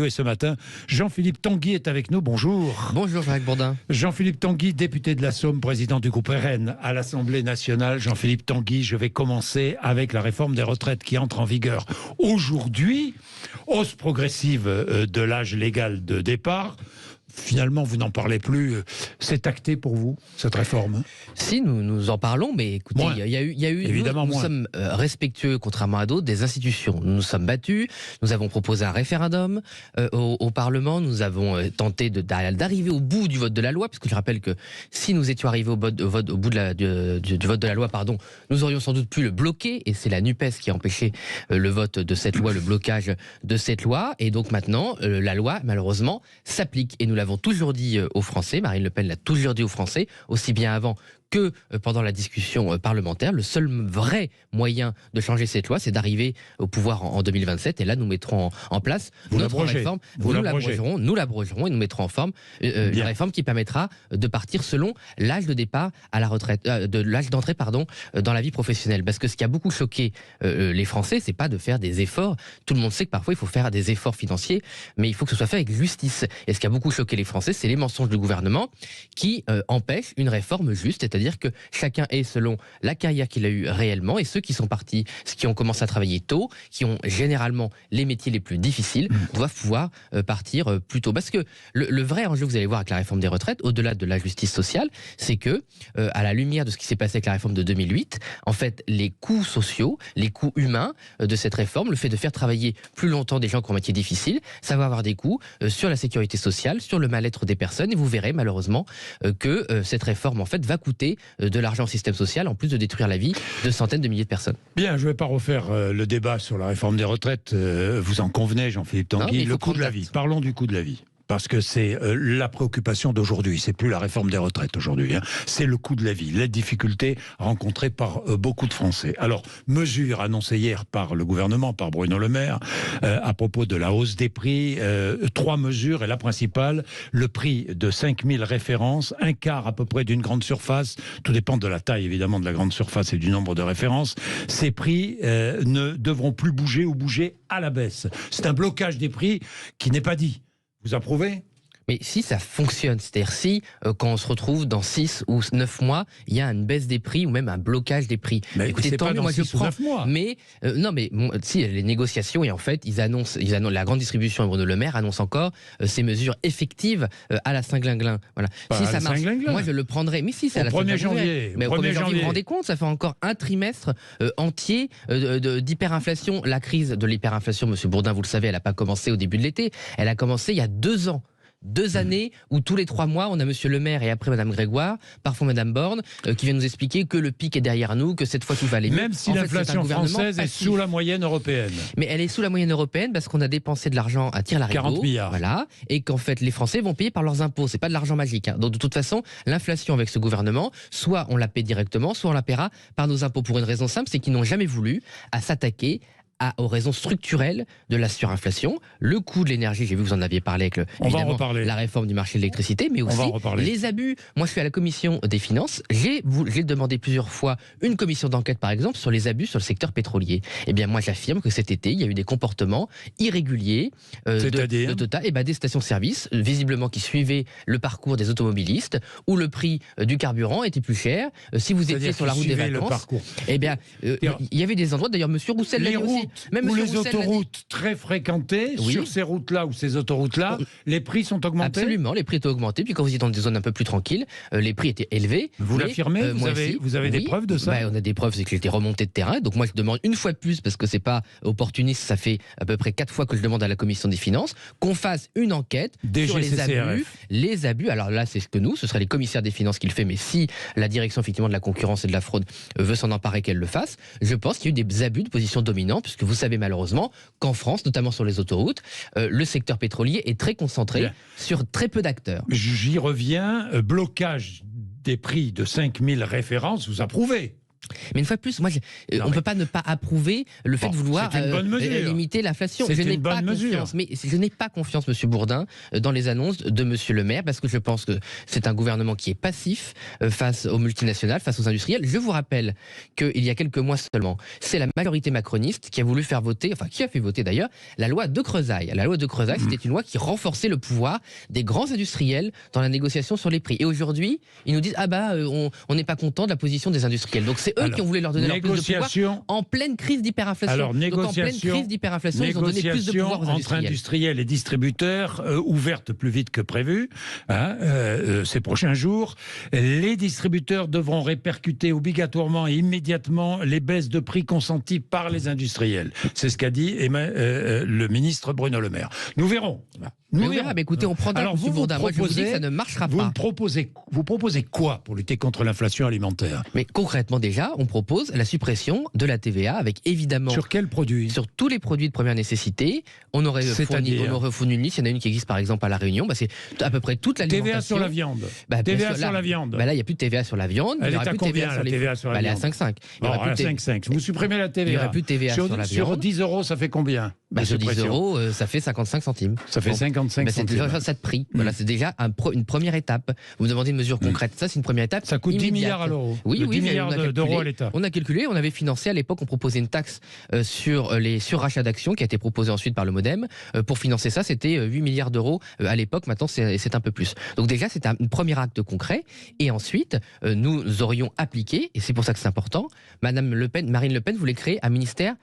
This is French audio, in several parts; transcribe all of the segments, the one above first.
Et ce matin, Jean-Philippe Tanguy est avec nous. Bonjour. Bonjour Jacques Bourdin. Jean-Philippe Tanguy, député de la Somme, président du groupe RN à l'Assemblée nationale. Jean-Philippe Tanguy, je vais commencer avec la réforme des retraites qui entre en vigueur aujourd'hui. Hausse progressive de l'âge légal de départ. Finalement, vous n'en parlez plus. C'est acté pour vous, cette réforme? Si, nous en parlons, mais écoutez, il y a eu évidemment, nous sommes respectueux, contrairement à d'autres, des institutions. Nous nous sommes battus, nous avons proposé un référendum au Parlement, nous avons tenté d'arriver au bout du vote de la loi, parce que je rappelle que si nous étions arrivés au bout du vote de la loi, nous aurions sans doute pu le bloquer, et c'est la NUPES qui a empêché le vote de cette loi, le blocage de cette loi, et donc maintenant, la loi, malheureusement, s'applique, et nous l'avons toujours dit aux Français, Marine Le Pen l'a toujours dit aux Français, aussi bien avant que pendant la discussion parlementaire. Le seul vrai moyen de changer cette loi, c'est d'arriver au pouvoir en 2027, et là nous mettrons en place notre réforme. Nous l'abrogerons et nous mettrons en forme une réforme qui permettra de partir selon l'âge de départ à la retraite, de l'âge d'entrée dans la vie professionnelle. Parce que ce qui a beaucoup choqué les Français, c'est pas de faire des efforts. Tout le monde sait que parfois il faut faire des efforts financiers, mais il faut que ce soit fait avec justice. Et ce qui a beaucoup choqué les Français, c'est les mensonges du gouvernement qui empêchent une réforme juste, c'est-à-dire que chacun est selon la carrière qu'il a eue réellement, et ceux qui sont partis, ceux qui ont commencé à travailler tôt, qui ont généralement les métiers les plus difficiles, doivent pouvoir partir plus tôt. Parce que le vrai enjeu, vous allez voir avec la réforme des retraites, au-delà de la justice sociale, c'est que, à la lumière de ce qui s'est passé avec la réforme de 2008, en fait, les coûts sociaux, les coûts humains de cette réforme, le fait de faire travailler plus longtemps des gens qui ont un métier difficile, ça va avoir des coûts sur la sécurité sociale, sur le mal-être des personnes, et vous verrez malheureusement que cette réforme en fait va coûter de l'argent au système social, en plus de détruire la vie de centaines de milliers de personnes. Bien, je ne vais pas refaire le débat sur la réforme des retraites, vous en convenez Jean-Philippe Tanguy, le coût de la vie. Parlons du coût de la vie. Parce que c'est la préoccupation d'aujourd'hui. C'est plus la réforme des retraites aujourd'hui. C'est le coût de la vie, les difficultés rencontrées par beaucoup de Français. Alors, mesure annoncée hier par le gouvernement, par Bruno Le Maire, à propos de la hausse des prix. 3 mesures, et la principale, le prix de 5000 références, un quart à peu près d'une grande surface. Tout dépend de la taille, évidemment, de la grande surface et du nombre de références. Ces prix ne devront plus bouger ou bouger à la baisse. C'est un blocage des prix qui n'est pas dit. Vous approuvez ? Mais si ça fonctionne, c'est-à-dire si, quand on se retrouve dans 6 ou 9 mois, il y a une baisse des prix ou même un blocage des prix. Mais écoutez, tant mieux, moi je prends. Mois. Mais non, mais si les négociations, et en fait, ils annoncent la grande distribution et Bruno Le Maire annonce encore ces mesures effectives à la Saint-Glinglin. Voilà. Pas si ça marche, moi je le prendrai. Mais si c'est à la 1er janvier. Mais au 1er janvier, vous vous rendez compte, ça fait encore un trimestre entier d'hyperinflation. La crise de l'hyperinflation, Monsieur Bourdin, vous le savez, elle n'a pas commencé au début de l'été. Elle a commencé il y a 2 ans. 2 années où tous les 3 mois, on a Monsieur Le Maire et après Madame Grégoire, parfois Madame Borne, qui vient nous expliquer que le pic est derrière nous, que cette fois tout va aller mieux. Même si l'inflation française est sous la moyenne européenne. Mais elle est sous la moyenne européenne parce qu'on a dépensé de l'argent à tire-larigot. 40 milliards. Voilà. Et qu'en fait, les Français vont payer par leurs impôts. C'est pas de l'argent magique. Donc de toute façon, l'inflation avec ce gouvernement, soit on la paie directement, soit on la paiera par nos impôts. Pour une raison simple, c'est qu'ils n'ont jamais voulu s'attaquer aux raisons structurelles de la surinflation, le coût de l'énergie, j'ai vu que vous en aviez parlé avec la réforme du marché de l'électricité, mais aussi les abus. Moi, je suis à la commission des finances, j'ai demandé plusieurs fois une commission d'enquête, par exemple, sur les abus sur le secteur pétrolier. Eh bien, moi, j'affirme que cet été, il y a eu des comportements irréguliers de Total, et des stations-service, visiblement qui suivaient le parcours des automobilistes, où le prix du carburant était plus cher. Si vous étiez sur la route des vacances, eh bien, il y avait des endroits, d'ailleurs, Monsieur Roussel l'a dit aussi. Même ou les autoroutes très fréquentées, sur ces routes-là ou ces autoroutes-là, les prix sont augmentés? Absolument, les prix ont augmenté. Puis quand vous êtes dans des zones un peu plus tranquilles, les prix étaient élevés. Vous l'affirmez? Vous avez des preuves de ça? On a des preuves, c'est que j'étais remonté de terrain. Donc moi, je demande une fois de plus, parce que c'est pas opportuniste, ça fait à peu près 4 fois que je demande à la commission des finances, qu'on fasse une enquête sur les abus. Les abus, alors là, c'est ce que ce serait les commissaires des finances qui le fait, mais si la direction effectivement de la concurrence et de la fraude veut s'en emparer, qu'elle le fasse, je pense qu'il y a eu des abus de position dominante, puisque vous savez malheureusement qu'en France, notamment sur les autoroutes, le secteur pétrolier est très concentré sur très peu d'acteurs. J'y reviens, blocage des prix de 5000 références, vous approuvez? Mais une fois de plus, moi, on ne peut pas ne pas approuver le fait de vouloir limiter l'inflation. Je n'ai pas confiance, mais je n'ai pas confiance, Monsieur Bourdin, dans les annonces de Monsieur le Maire, parce que je pense que c'est un gouvernement qui est passif face aux multinationales, face aux industriels. Je vous rappelle qu'il y a quelques mois seulement, c'est la majorité macroniste qui a voulu faire voter, enfin qui a fait voter d'ailleurs, la loi de Creushaille. La loi de Creushaille, c'était une loi qui renforçait le pouvoir des grands industriels dans la négociation sur les prix. Et aujourd'hui, ils nous disent on n'est pas content de la position des industriels. Donc c'est eux qui ont voulu leur donner leur plus de pouvoir en pleine crise d'hyperinflation. Alors, donc en pleine crise d'hyperinflation, ils ont donné plus de pouvoir aux entre industriels et distributeurs ouverte plus vite que prévu ces prochains jours. Les distributeurs devront répercuter obligatoirement et immédiatement les baisses de prix consenties par les industriels. C'est ce qu'a dit le ministre Bruno Le Maire. Nous verrons. Nous verrons. Mais écoutez, on prend d'un coup Bourdin. Moi, je vous dis que ça ne marchera pas. Vous proposez quoi pour lutter contre l'inflation alimentaire? Mais concrètement, déjà, on propose la suppression de la TVA avec évidemment... Sur quels produits? Sur tous les produits de première nécessité. On aurait fourni une liste. Il y en a une qui existe par exemple à La Réunion. C'est à peu près toute l'alimentation. TVA sur la viande. TVA sur la viande. Là, il n'y a plus de TVA sur la viande. Elle est à combien, la TVA sur la viande? Elle est à 5,5. Bon, à 5,5. Vous supprimez la TVA. Il n'y aura plus de TVA sur la viande. Sur 10 €, ça fait combien? Sur 10 €, ça fait 55 centimes. Ça fait 55 c'est centimes. déjà ça de prix. Voilà, c'est déjà une première étape. Vous me demandez une mesure concrète. Ça, c'est une première étape. Ça coûte 10 milliards à l'euro. Oui, 10 milliards d'euros à l'État. On a calculé, on avait financé à l'époque, on proposait une taxe sur les surrachats d'actions qui a été proposée ensuite par le MoDem. Pour financer ça, c'était 8 milliards d'euros à l'époque. Maintenant, c'est un peu plus. Donc déjà, c'est un premier acte concret. Et ensuite, nous aurions appliqué, et c'est pour ça que c'est important, Marine Le Pen voulait créer un ministère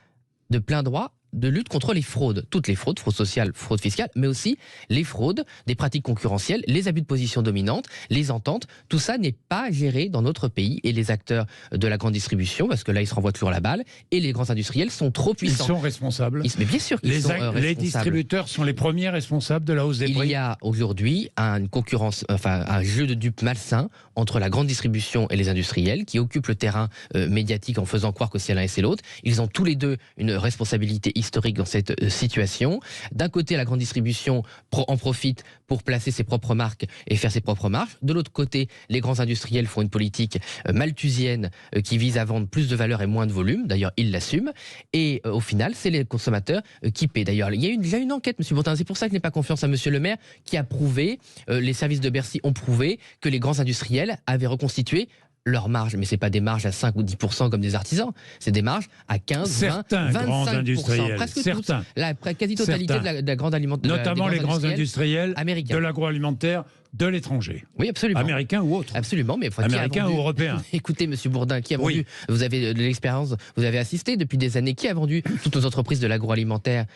de plein droit de lutte contre les fraudes, toutes les fraudes, fraude sociale, fraude fiscale, mais aussi les fraudes, des pratiques concurrentielles, les abus de position dominante, les ententes, tout ça n'est pas géré dans notre pays et les acteurs de la grande distribution, parce que là ils se renvoient toujours la balle, et les grands industriels sont trop puissants. Ils sont responsables. Mais bien sûr qu'ils sont responsables. Les distributeurs sont les premiers responsables de la hausse des prix. Il y a aujourd'hui une concurrence, un jeu de dupes malsain entre la grande distribution et les industriels qui occupent le terrain médiatique en faisant croire que c'est l'un et c'est l'autre. Ils ont tous les deux une responsabilité historique dans cette situation. D'un côté, la grande distribution en profite pour placer ses propres marques et faire ses propres marges. De l'autre côté, les grands industriels font une politique malthusienne qui vise à vendre plus de valeur et moins de volume. D'ailleurs, ils l'assument. Et au final, c'est les consommateurs qui paient. D'ailleurs, il y a déjà une enquête, M. Bourdin. C'est pour ça que je n'ai pas confiance à M. le maire, qui a prouvé, les services de Bercy ont prouvé que les grands industriels avaient reconstitué leurs marges, mais ce n'est pas des marges à 5 ou 10% comme des artisans, c'est des marges à 15, 20, 25%, presque toutes, la quasi-totalité de la grande alimentation. Notamment les grands industriels américains de l'agroalimentaire de l'étranger. Oui, absolument. Américain ou autre. Absolument, mais américain ou européen. Écoutez, Monsieur Bourdin, qui a vendu, vous avez de l'expérience, vous avez assisté depuis des années, qui a vendu toutes nos entreprises de l'agroalimentaire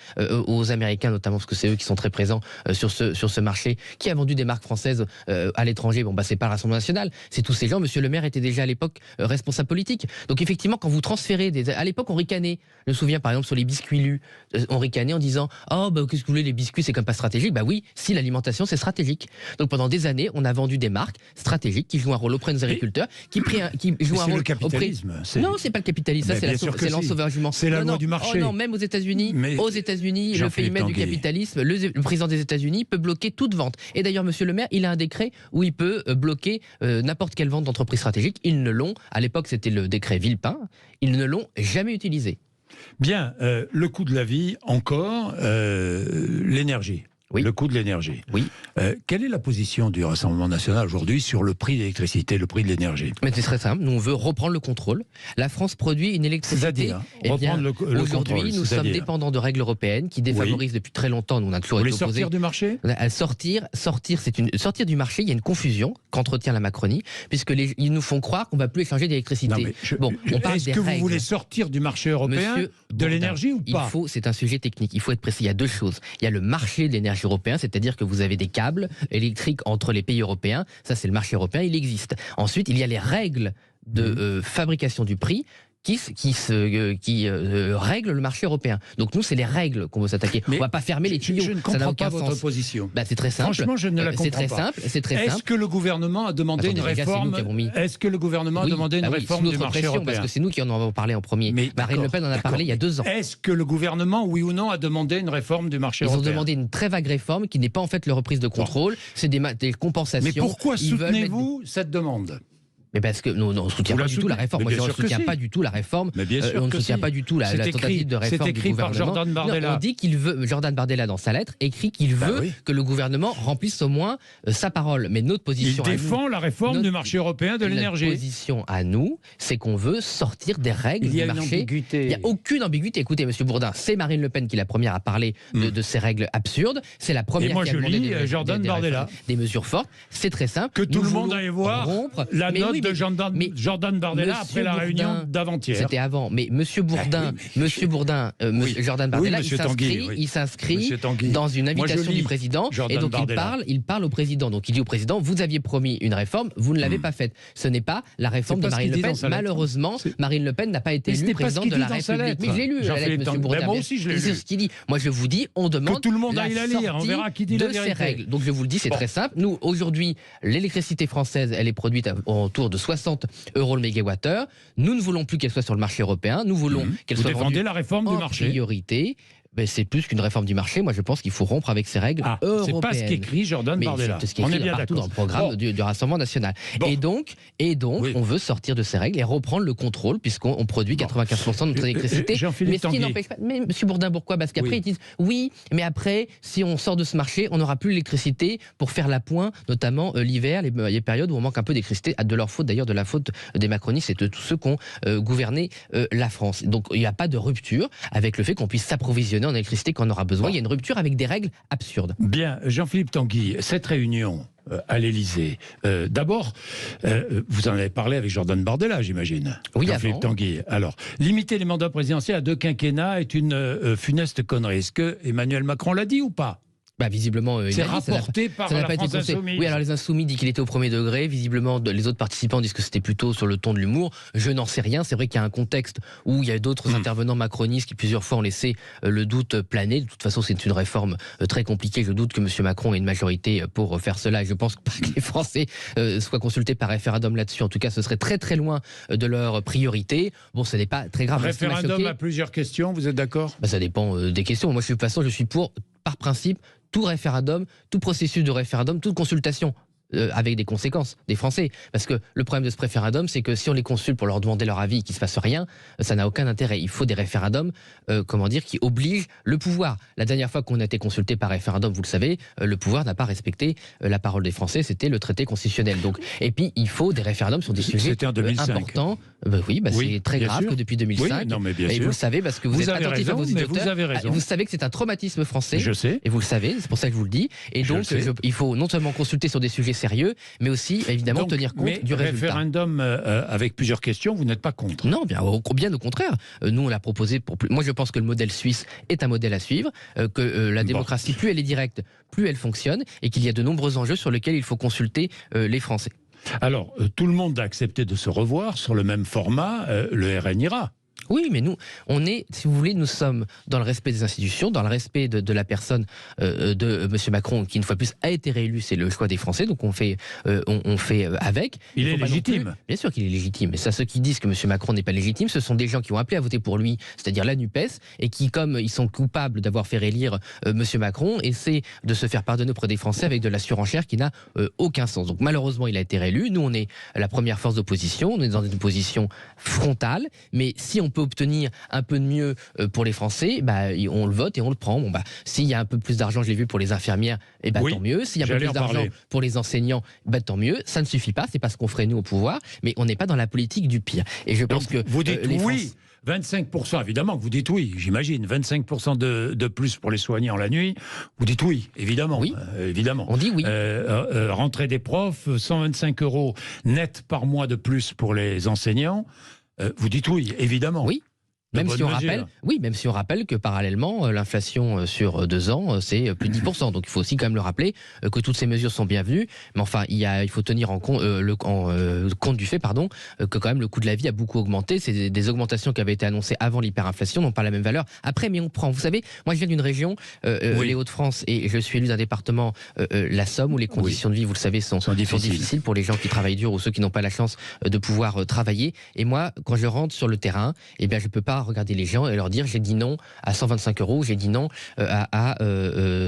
aux Américains, notamment parce que c'est eux qui sont très présents sur ce marché, qui a vendu des marques françaises à l'étranger. Bon, c'est pas le Rassemblement national, c'est tous ces gens. Monsieur le maire était déjà à l'époque responsable politique. Donc effectivement, quand vous transférez à l'époque, on ricanait. Je me souviens par exemple sur les biscuits lus, on ricanait en disant qu'est-ce que vous voulez, les biscuits, c'est quand même pas stratégique. Oui, si l'alimentation, c'est stratégique. Donc pendant des années, on a vendu des marques stratégiques qui jouent un rôle auprès de nos agriculteurs, qui jouent un rôle le capitalisme. Non, c'est pas le capitalisme, ça c'est l'ensauvagement. C'est la loi du marché. Non, même aux États-Unis, le pays maître du capitalisme, le président des États-Unis peut bloquer toute vente. Et d'ailleurs, Monsieur le maire, il a un décret où il peut bloquer n'importe quelle vente d'entreprise stratégique. Ils ne l'ont, à l'époque c'était le décret Villepin, ils ne l'ont jamais utilisé. Bien, le coût de la vie, encore, l'énergie. Oui. Le coût de l'énergie. Oui. Quelle est la position du Rassemblement national aujourd'hui sur le prix de l'électricité, le prix de l'énergie? Mais c'est très simple. Nous, on veut reprendre le contrôle. La France produit une électricité. C'est-à-dire reprendre le contrôle. Aujourd'hui, nous sommes dépendants de règles européennes qui défavorisent depuis très longtemps. Nous, on a toujours été opposés. Sortir du marché? Sortir du marché. Il y a une confusion qu'entretient la Macronie, puisque ils nous font croire qu'on ne va plus échanger d'électricité. On parle Est-ce que vous voulez sortir du marché européen de l'énergie ou pas? C'est un sujet technique. Il faut être précis. Il y a deux choses. Il y a le marché de l'énergie européen, c'est-à-dire que vous avez des câbles électriques entre les pays européens. Ça, c'est le marché européen, il existe. Ensuite, il y a les règles de fabrication du prix qui règlent le marché européen. Donc nous, c'est les règles qu'on veut s'attaquer. On ne va pas fermer les tuyaux. Je ne comprends pas votre position. C'est très simple. Franchement, je ne la comprends pas. C'est très simple. Est-ce que le gouvernement a demandé une réforme? Est-ce que le gouvernement a demandé une réforme du marché européen? Parce que c'est nous qui en avons parlé en premier. Marine Le Pen en a parlé il y a 2 ans. Est-ce que le gouvernement, oui ou non, a demandé une réforme du marché européen? Ils ont demandé une très vague réforme qui n'est pas en fait leur reprise de contrôle. C'est des compensations. Mais pourquoi soutenez-vous cette demande? Mais parce que nous, on ne soutient pas du tout la réforme. Moi, je ne soutiens pas du tout la réforme. Mais bien sûr on ne soutient pas du tout la tentative de réforme du gouvernement. C'est écrit par Jordan Bardella. Non, on dit qu'il veut, Jordan Bardella dans sa lettre écrit qu'il veut que le gouvernement remplisse au moins sa parole. Mais notre position, il défend la réforme du marché européen de l'énergie. Notre position à nous, c'est qu'on veut sortir des règles du marché. Il n'y a aucune ambiguïté. Écoutez, Monsieur Bourdin, c'est Marine Le Pen qui est la première à parler de ces règles absurdes. C'est la première qui a demandé des mesures fortes. C'est très simple. Que tout le monde aille voir la note de Jordan Bardella après la réunion d'avant-hier. C'était avant. Mais Monsieur Bourdin, Jordan Bardella, il s'inscrit dans une invitation du président. Et donc il parle au président. Donc il dit au président, vous aviez promis une réforme, vous ne l'avez pas faite. Ce n'est pas la réforme de Marine Le Pen. Malheureusement, Marine Le Pen n'a pas été élue présidente de la République. Mais je l'ai lu, la lettre, Monsieur Bourdin. Moi aussi, je l'ai lu. C'est ce qu'il dit. Moi, je vous dis, on demande que tout le monde aille la lire. On verra qui dit la vérité. Ces règles. Donc je vous le dis, c'est très simple. Nous, aujourd'hui, l'électricité française, elle est produite autour de 60 € le mégawattheure. Nous ne voulons plus qu'elle soit sur le marché européen. Nous voulons qu'elle soit vendue la réforme du marché. Priorité. Ben, c'est plus qu'une réforme du marché. Moi, je pense qu'il faut rompre avec ces règles européennes. C'est pas ce qu'écrit Jordan Bardella. On est bien partout dans le programme du Rassemblement national. Et donc, on veut sortir de ces règles et reprendre le contrôle, puisqu'on produit 95% de notre électricité. Mais ce qui n'empêche pas. Mais Monsieur Bourdin, pourquoi? Parce qu'après, ils disent oui, mais après, si on sort de ce marché, on n'aura plus l'électricité pour faire la pointe, notamment l'hiver, les périodes où on manque un peu d'électricité, de leur faute d'ailleurs, de la faute des macronistes et de tous ceux qui ont gouverné la France. Donc, il n'y a pas de rupture avec le fait qu'on puisse s'approvisionner en électricité quand on aura besoin. Il y a une rupture avec des règles absurdes. Bien, Jean-Philippe Tanguy, cette réunion à l'Élysée, d'abord, vous en avez parlé avec Jordan Bardella, j'imagine. Oui, Jean-Philippe Tanguy. Alors, limiter les mandats présidentiels à 2 quinquennats est une funeste connerie. Est-ce que Emmanuel Macron l'a dit ou pas? Bah, visiblement, c'est rapporté par la France Insoumise. Oui, alors les Insoumis disent qu'il était au premier degré. Visiblement, les autres participants disent que c'était plutôt sur le ton de l'humour. Je n'en sais rien. C'est vrai qu'il y a un contexte où il y a d'autres intervenants macronistes qui plusieurs fois ont laissé le doute planer. De toute façon, c'est une réforme très compliquée. Je doute que M. Macron ait une majorité pour faire cela. Et je pense pas que les Français soient consultés par référendum là-dessus. En tout cas, ce serait très très loin de leur priorité. Bon, ce n'est pas très grave. Référendum à plusieurs questions, vous êtes d'accord? Bah, ça dépend des questions. Moi, de toute façon, je suis pour, par principe, tout référendum, tout processus de référendum, toute consultation avec des conséquences des Français. Parce que le problème de ce référendum, c'est que si on les consulte pour leur demander leur avis et qu'il ne se passe rien, ça n'a aucun intérêt. Il faut des référendums qui obligent le pouvoir. La dernière fois qu'on a été consulté par référendum, vous le savez, le pouvoir n'a pas respecté la parole des Français, c'était le traité constitutionnel. Donc, et puis, il faut des référendums sur des sujets importants. C'est très grave que depuis 2005. Oui, non, mais bien et sûr. vous le savez parce que vous êtes attentif à vos auditeurs. Vous avez raison. Vous savez que c'est un traumatisme français. Je sais. Et vous le savez, c'est pour ça que je vous le dis. Et donc, il faut non seulement consulter sur des sujets sérieux, mais aussi, évidemment, tenir compte du résultat. Référendum avec plusieurs questions, vous n'êtes pas contre? Non, bien au contraire. Nous, on l'a proposé Moi, je pense que le modèle suisse est un modèle à suivre, que la démocratie, plus elle est directe, plus elle fonctionne, et qu'il y a de nombreux enjeux sur lesquels il faut consulter les Français. Alors, tout le monde a accepté de se revoir sur le même format, le RN ira. Oui, mais nous, on est, si vous voulez, nous sommes dans le respect des institutions, dans le respect de la personne de M. Macron, qui une fois de plus a été réélu, c'est le choix des Français, donc on fait avec. Il est légitime. Bien sûr qu'il est légitime. Et ça, ceux qui disent que M. Macron n'est pas légitime, ce sont des gens qui ont appelé à voter pour lui, c'est-à-dire la NUPES, et qui, comme ils sont coupables d'avoir fait réélire M. Macron, essaient de se faire pardonner auprès des Français avec de la surenchère qui n'a aucun sens. Donc malheureusement, il a été réélu. Nous, on est la première force d'opposition, on est dans une position frontale, mais si on peut obtenir un peu de mieux pour les Français, on le vote et on le prend. S'il y a un peu plus d'argent, je l'ai vu, pour les infirmières, tant mieux. S'il y a un peu plus d'argent pour les enseignants, tant mieux. Ça ne suffit pas, c'est pas ce qu'on ferait nous au pouvoir, mais on n'est pas dans la politique du pire. Et je pense que vous dites oui. 25%, évidemment que vous dites oui, j'imagine. 25% de plus pour les soignants la nuit. Vous dites oui, évidemment. Oui. Évidemment. On dit oui. Rentrée des profs, 125 € net par mois de plus pour les enseignants. Vous dites oui, évidemment. Oui. Même si on rappelle que parallèlement, l'inflation sur 2 ans, c'est plus de 10%. Donc il faut aussi quand même le rappeler que toutes ces mesures sont bienvenues. Mais enfin, il faut tenir en compte, compte du fait que quand même le coût de la vie a beaucoup augmenté. C'est des augmentations qui avaient été annoncées avant l'hyperinflation, n'ont pas la même valeur. Après, mais on prend. Vous savez, moi je viens d'une région, les Hauts-de-France, et je suis élu d'un département, la Somme, où les conditions de vie, vous le savez, sont difficiles pour les gens qui travaillent dur ou ceux qui n'ont pas la chance de pouvoir travailler. Et moi, quand je rentre sur le terrain, je peux pas pas regarder les gens et leur dire j'ai dit non à 125 €, j'ai dit non à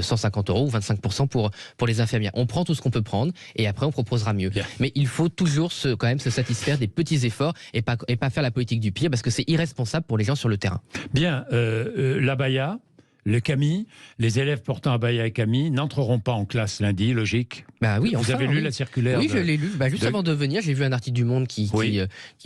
150 € ou 25% pour les infirmières. On prend tout ce qu'on peut prendre et après on proposera mieux. Bien. Mais il faut toujours quand même se satisfaire des petits efforts et pas faire la politique du pire parce que c'est irresponsable pour les gens sur le terrain. Bien, l'abaya, le camis, les élèves portant abaya et camis n'entreront pas en classe lundi, logique. Bah oui, vous avez lu la circulaire? Oui, je l'ai lu. Juste avant de venir, j'ai vu un article du Monde qui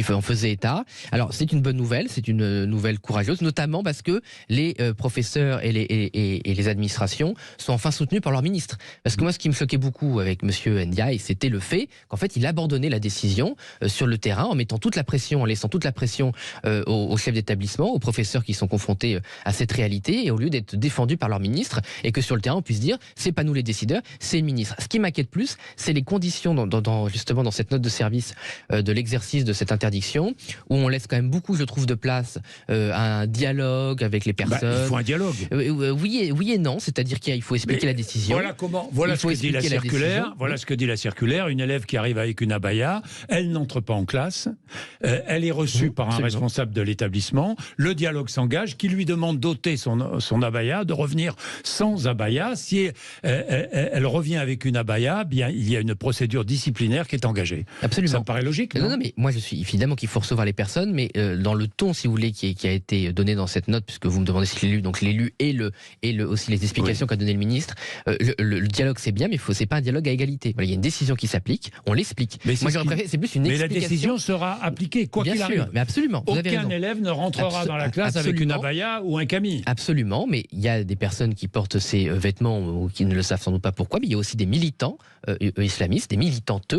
en faisait état. Alors, c'est une bonne nouvelle, c'est une nouvelle courageuse, notamment parce que les professeurs et les administrations sont enfin soutenus par leur ministre. Parce que moi, ce qui me choquait beaucoup avec M. Ndiaye, c'était le fait qu'en fait, il abandonnait la décision sur le terrain en mettant toute la pression, en laissant toute la pression aux chefs d'établissement, aux professeurs qui sont confrontés à cette réalité, et au lieu d'être défendus par leur ministre, et que sur le terrain, on puisse dire, c'est pas nous les décideurs, c'est le ministre. Ce qui m'inquiète plus, c'est les conditions justement dans cette note de service de l'exercice de cette interdiction, où on laisse quand même beaucoup, je trouve, de place à un dialogue avec les personnes. Il faut un dialogue. Oui et non, c'est-à-dire qu'il faut expliquer la décision. Voilà ce que dit la circulaire. Voilà ce que dit la circulaire. Une élève qui arrive avec une abaya, elle n'entre pas en classe. Elle est reçue par un responsable de l'établissement. Le dialogue s'engage, qui lui demande d'ôter son abaya, de revenir sans abaya. Si elle revient avec une abaya, bien il y a une procédure disciplinaire qui est engagée. Absolument. Ça me paraît logique. Non, mais moi je suis évidemment qu'il faut recevoir les personnes, mais dans le ton, si vous voulez, qui a été donné dans cette note, puisque vous me demandez si je l'ai lu, donc je l'ai lu et aussi les explications qu'a donné le ministre. Le dialogue c'est bien, mais c'est pas un dialogue à égalité. Voilà, il y a une décision qui s'applique, on l'explique. Moi j'aurais préféré, c'est plus une explication. Mais la décision sera appliquée quoi qu'il arrive. Mais absolument. Aucun élève ne rentrera dans la classe avec une abaya ou un camis. Absolument, mais il y a des personnes qui portent ces vêtements ou qui ne le savent sans doute pas pourquoi, mais il y a aussi des militants islamistes, des militantes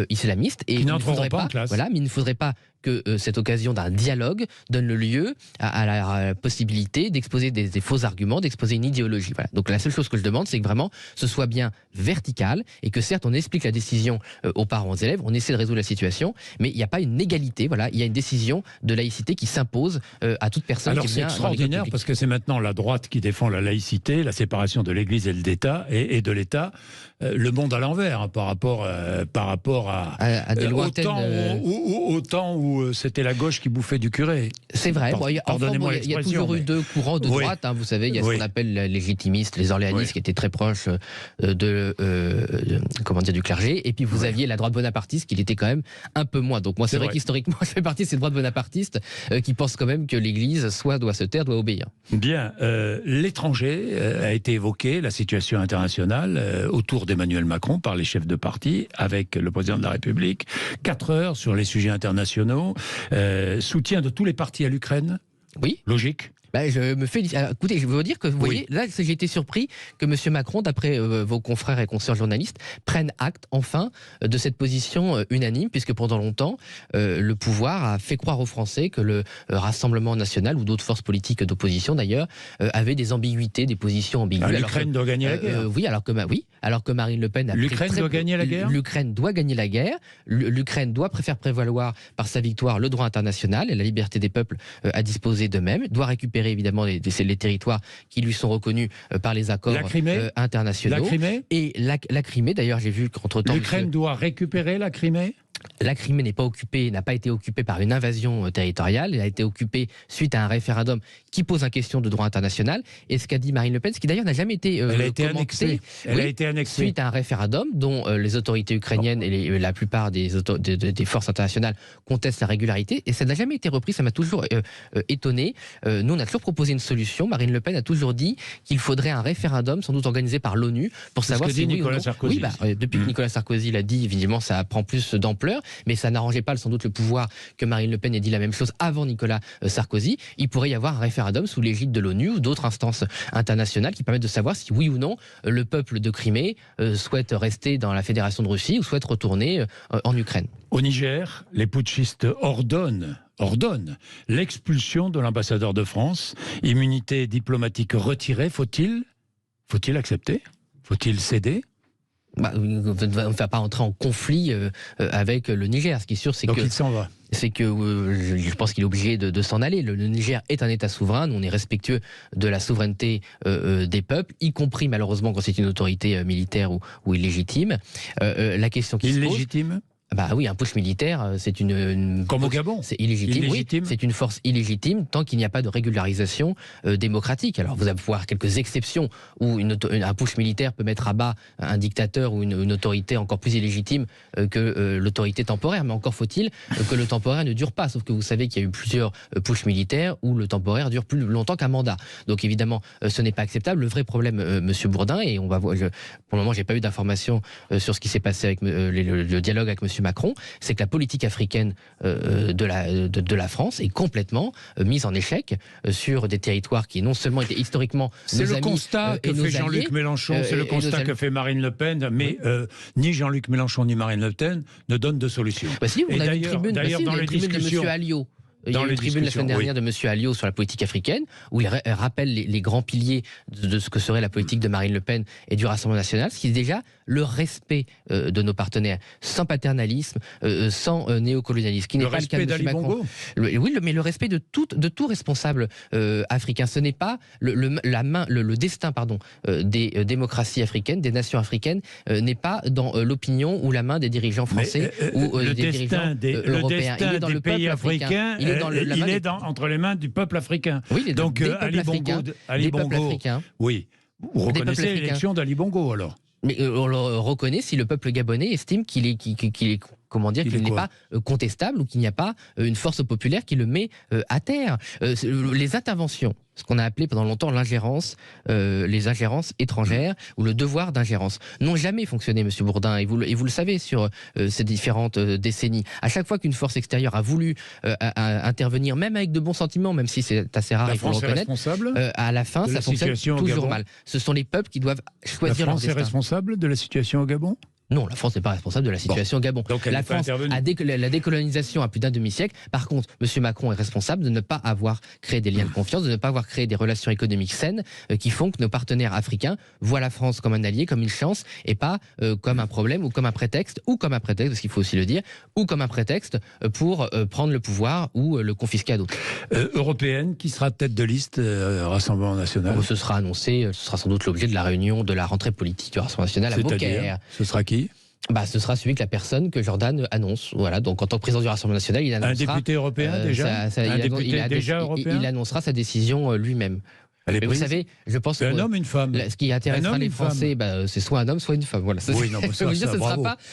islamistes et qui n'entreront pas en classe. Voilà, mais il ne faudrait pas que cette occasion d'un dialogue donne le lieu à la possibilité d'exposer des faux arguments, d'exposer une idéologie. Voilà. Donc la seule chose que je demande, c'est que vraiment ce soit bien vertical et que certes on explique la décision aux parents, aux élèves, on essaie de résoudre la situation, mais il n'y a pas une égalité. Voilà, il y a une décision de laïcité qui s'impose à toute personne. Alors c'est extraordinaire parce que c'est maintenant la droite qui défend la laïcité, la séparation de l'Église et de l'État, le monde à l'envers par rapport à des lointaines au temps où c'était la gauche qui bouffait du curé. C'est vrai. Pardonnez-moi l'expression. Il y a toujours eu deux courants de droite. Hein, vous savez, il y a ce qu'on appelle les légitimistes, les orléanistes, qui étaient très proches du clergé. Et puis vous aviez la droite bonapartiste, qui l'était quand même un peu moins. Donc moi, c'est vrai qu'historiquement, je fais partie de cette droite bonapartiste qui pense quand même que l'Église soit doit se taire, doit obéir. Bien. L'étranger a été évoqué, la situation internationale autour d'Emmanuel Macron par les chefs de parti, avec le président de la République. 4 heures sur les sujets internationaux. Soutien de tous les partis à l'Ukraine. Oui. Logique. Je me félicite. Écoutez, je veux vous dire que vous voyez, là, j'ai été surpris que M. Macron, d'après vos confrères et consoeurs journalistes, prenne acte enfin de cette position unanime, puisque pendant longtemps, le pouvoir a fait croire aux Français que le Rassemblement national ou d'autres forces politiques d'opposition d'ailleurs avaient des ambiguïtés, des positions ambiguës. L'Ukraine doit gagner la guerre. Alors que Marine Le Pen a l'Ukraine doit gagner la guerre. L'Ukraine doit gagner la guerre. L'Ukraine doit faire prévaloir par sa victoire le droit international et la liberté des peuples à disposer d'eux-mêmes. Doit récupérer évidemment les territoires qui lui sont reconnus par les accords internationaux. La Crimée. Et la Crimée, d'ailleurs, j'ai vu qu'entre-temps... L'Ukraine doit récupérer la Crimée. La Crimée n'a pas été occupée par une invasion territoriale, elle a été occupée suite à un référendum qui pose en question de droit international. Et ce qu'a dit Marine Le Pen, ce qui d'ailleurs n'a jamais été elle a été annexée. Suite à un référendum dont les autorités ukrainiennes et la plupart des forces internationales contestent la régularité. Et ça n'a jamais été repris, ça m'a toujours étonné. Nous, on a toujours proposé une solution. Marine Le Pen a toujours dit qu'il faudrait un référendum, sans doute organisé par l'ONU, pour savoir si Nicolas Sarkozy. Depuis que Nicolas Sarkozy l'a dit, évidemment, ça prend plus d'ampleur. Mais ça n'arrangeait pas sans doute le pouvoir que Marine Le Pen ait dit la même chose avant Nicolas Sarkozy. Il pourrait y avoir un référendum sous l'égide de l'ONU ou d'autres instances internationales qui permettent de savoir si oui ou non le peuple de Crimée souhaite rester dans la Fédération de Russie ou souhaite retourner en Ukraine. Au Niger, les putschistes ordonnent l'expulsion de l'ambassadeur de France. Immunité diplomatique retirée. Faut-il accepter? Faut-il céder? On ne va pas entrer en conflit avec le Niger. Ce qui est sûr, c'est donc il s'en va. C'est que je pense qu'il est obligé de s'en aller. Le Niger est un État souverain. Nous, on est respectueux de la souveraineté des peuples, y compris malheureusement quand c'est une autorité militaire ou illégitime. La question qui se pose... Illégitime ? Bah oui, un putsch militaire, c'est Comme au Gabon. C'est illégitime. Illégitime. Oui, c'est une force illégitime tant qu'il n'y a pas de régularisation démocratique. Alors vous allez voir quelques exceptions où un putsch militaire peut mettre à bas un dictateur ou une autorité encore plus illégitime que l'autorité temporaire. Mais encore faut-il que le temporaire ne dure pas. Sauf que vous savez qu'il y a eu plusieurs putschs militaires où le temporaire dure plus longtemps qu'un mandat. Donc évidemment, ce n'est pas acceptable. Le vrai problème, Monsieur Bourdin, et on va voir, pour le moment, j'ai pas eu d'informations sur ce qui s'est passé avec le dialogue avec Monsieur Macron, c'est que la politique africaine de la France est complètement mise en échec sur des territoires qui non seulement étaient historiquement c'est le constat que fait Jean-Luc Mélenchon, c'est le constat que fait Marine Le Pen, mais ni Jean-Luc Mélenchon ni Marine Le Pen ne donnent de solution. Bah si, on a une tribune, dans les tribune de Monsieur Alliot. Il y a une tribune la semaine dernière de M. Alliot sur la politique africaine, où il rappelle les grands piliers de ce que serait la politique de Marine Le Pen et du Rassemblement national, ce qui est déjà le respect de nos partenaires, sans paternalisme, sans néocolonialisme, qui n'est pas le cas de M. Macron. Oui, mais le respect de tout responsable africain. Ce n'est pas le destin des démocraties africaines, des nations africaines, n'est pas dans l'opinion ou la main des dirigeants français ou des dirigeants européens. Il est dans le peuple africain. Il est entre les mains du peuple africain. Oui, donc Ali Bongo, oui. Vous reconnaissez l'élection d'Ali Bongo alors? Mais on le reconnaît si le peuple gabonais estime qu'il n'est pas contestable ou qu'il n'y a pas une force populaire qui le met à terre. Les interventions, ce qu'on a appelé pendant longtemps l'ingérence, les ingérences étrangères ou le devoir d'ingérence, n'ont jamais fonctionné, Monsieur Bourdin, et vous le savez sur ces différentes décennies. À chaque fois qu'une force extérieure a voulu intervenir, même avec de bons sentiments, même si c'est assez rare, il faut le reconnaître, à la fin, ça fonctionne toujours mal. Ce sont les peuples qui doivent choisir leur destin. La France est responsable de la situation au Gabon ? Non, la France n'est pas responsable de la situation au Gabon. Donc la France la décolonisation a plus d'un demi-siècle. Par contre, M. Macron est responsable de ne pas avoir créé des liens de confiance, de ne pas avoir créé des relations économiques saines qui font que nos partenaires africains voient la France comme un allié, comme une chance, et pas comme un problème ou comme un prétexte, parce qu'il faut aussi le dire, ou comme un prétexte pour prendre le pouvoir ou le confisquer à d'autres. Européenne, qui sera tête de liste Rassemblement National? Ce sera annoncé, ce sera sans doute l'objet de la réunion de la rentrée politique du Rassemblement National à Beaucaire. Ce sera qui? Ce sera celui que la personne que Jordan annonce. Voilà, donc en tant que président du Rassemblement National, il annoncera... Un député européen déjà européen. Il annoncera sa décision lui-même. Mais vous savez, je pense que un homme, une femme. Ce qui intéressera les Français, c'est soit un homme, soit une femme. Voilà. Oui, non, mais ça,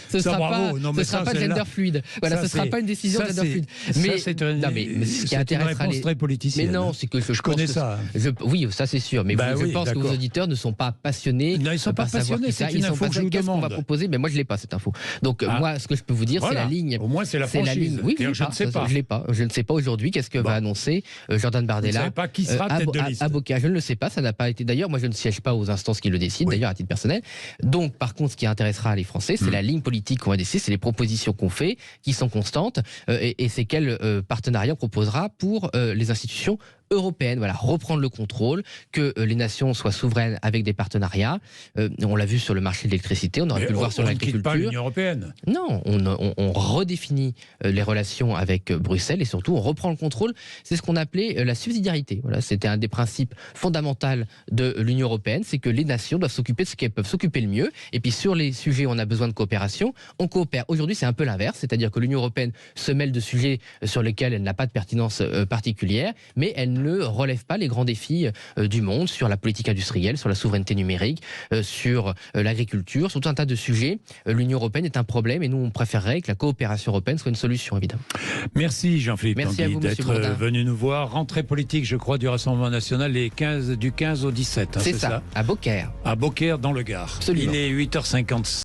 ce sera pas gender fluide. Voilà, ce sera pas une décision gender fluide. Mais ce qui intéressera les très politicienne. Mais non, c'est que je connais ça. Oui, ça c'est sûr. Mais je pense que vos auditeurs ne sont pas passionnés. Non, ils ne sont pas passionnés. C'est une info que je vous demande. Qu'est-ce qu'on va proposer? Mais moi, je l'ai pas cette info. Donc moi, ce que je peux vous dire, c'est la ligne. Au moins, c'est la franchise. Oui, je ne sais pas. Je l'ai pas. Je ne sais pas aujourd'hui. Qu'est-ce que va annoncer Jordan Bardella? Vous ne savez pas qui sera tête de liste? À Beaucaire, je ne le sais pas. Ça n'a pas été. D'ailleurs, moi, je ne siège pas aux instances qui le décident, d'ailleurs, à titre personnel. Donc, par contre, ce qui intéressera les Français, c'est la ligne politique qu'on va décider, c'est les propositions qu'on fait, qui sont constantes, et c'est quel partenariat on proposera pour les institutions européenne, voilà, reprendre le contrôle, que les nations soient souveraines avec des partenariats. On l'a vu sur le marché de l'électricité, on aurait pu le voir sur l'agriculture. On ne quitte pas l'Union européenne. Non, on redéfinit les relations avec Bruxelles et surtout on reprend le contrôle. C'est ce qu'on appelait la subsidiarité. Voilà, c'était un des principes fondamentaux de l'Union européenne, c'est que les nations doivent s'occuper de ce qu'elles peuvent s'occuper le mieux. Et puis sur les sujets où on a besoin de coopération, on coopère. Aujourd'hui, c'est un peu l'inverse, c'est-à-dire que l'Union européenne se mêle de sujets sur lesquels elle n'a pas de pertinence particulière, mais elle ne relève pas les grands défis du monde sur la politique industrielle, sur la souveraineté numérique, sur l'agriculture, sur tout un tas de sujets. L'Union européenne est un problème et nous, on préférerait que la coopération européenne soit une solution, évidemment. Merci Jean-Philippe Tanguy d'être venu nous voir. Rentrée politique, je crois, du Rassemblement National du 15 au 17. C'est ça, à Beaucaire. À Beaucaire, dans le Gard. Absolument. Il est 8h50.